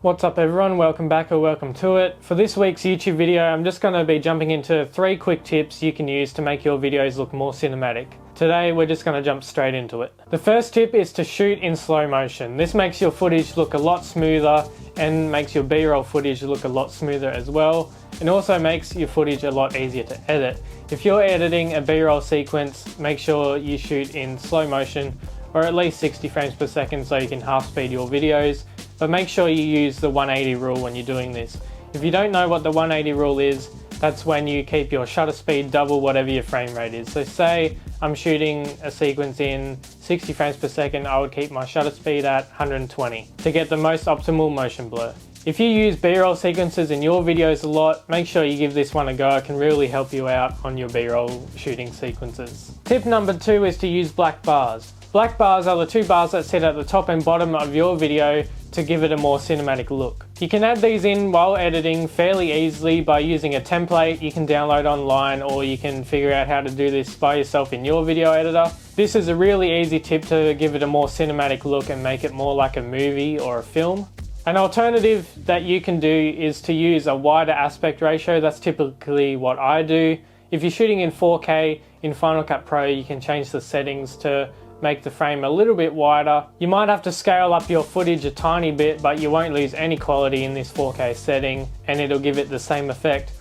What's up everyone, welcome back or welcome to it. For this week's YouTube video, I'm just going to be jumping into 3 quick tips you can use to make your videos look more cinematic. Today we're just going to jump straight into it. The first tip is to shoot in slow motion. This makes your footage look a lot smoother and makes your B-roll footage look a lot smoother as well. It also makes your footage a lot easier to edit. If you're editing a B-roll sequence, make sure you shoot in slow motion or at least 60 frames per second so you can half speed your videos. But make sure you use the 180 rule when you're doing this. If you don't know what the 180 rule is, that's when you keep your shutter speed double whatever your frame rate is. So say I'm shooting a sequence in 60 frames per second, I would keep my shutter speed at 120 to get the most optimal motion blur. If you use B-roll sequences in your videos a lot, make sure you give this one a go. It can really help you out on your B-roll shooting sequences. Tip number 2 is to use black bars. Black bars are the 2 bars that sit at the top and bottom of your video to give it a more cinematic look. You can add these in while editing fairly easily by using a template you can download online, or you can figure out how to do this by yourself in your video editor. This is a really easy tip to give it a more cinematic look and make it more like a movie or a film. An alternative that you can do is to use a wider aspect ratio. That's typically what I do. If you're shooting in 4K in Final Cut Pro, you can change the settings to make the frame a little bit wider. You might have to scale up your footage a tiny bit, but you won't lose any quality in this 4K setting, and it'll give it the same effect.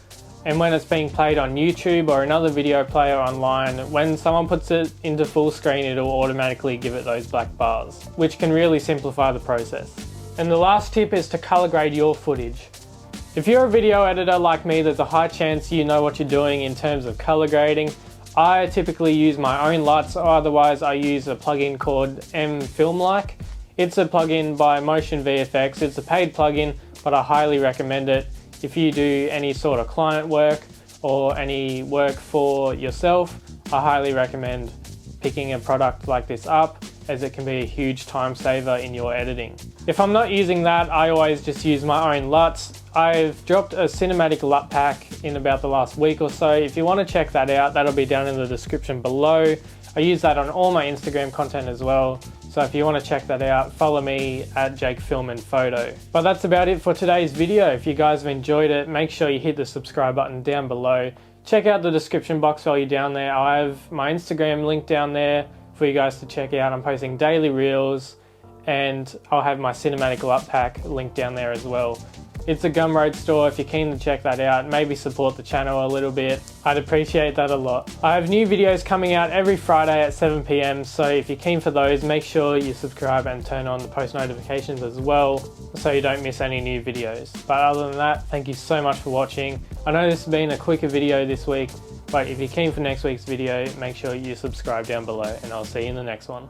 And when it's being played on YouTube or another video player online, when someone puts it into full screen, it'll automatically give it those black bars, which can really simplify the process. And the last tip is to color grade your footage. If you're a video editor like me, there's a high chance you know what you're doing in terms of color grading. I typically use my own LUTs, or otherwise I use a plugin called mFilmLike. It's a plugin by Motion VFX. It's a paid plugin, but I highly recommend it if you do any sort of client work or any work for yourself. I highly recommend picking a product like this up, as it can be a huge time saver in your editing. If I'm not using that, I always just use my own LUTs. I've dropped a cinematic LUT pack in about the last week or so. If you want to check that out, that'll be down in the description below. I use that on all my Instagram content as well. So if you want to check that out, follow me at JakeFilmAndPhoto. But that's about it for today's video. If you guys have enjoyed it, make sure you hit the subscribe button down below. Check out the description box while you're down there. I have my Instagram link down there for you guys to check out. I'm posting daily reels, and I'll have my cinematic LUT pack linked down there as well. It's a Gumroad store. If you're keen to check that out, maybe support the channel a little bit, I'd appreciate that a lot. I have new videos coming out every Friday at 7 PM, so if you're keen for those, make sure you subscribe and turn on the post notifications as well, so you don't miss any new videos. But other than that, thank you so much for watching. I know this has been a quicker video this week, but if you're keen for next week's video, make sure you subscribe down below, and I'll see you in the next one.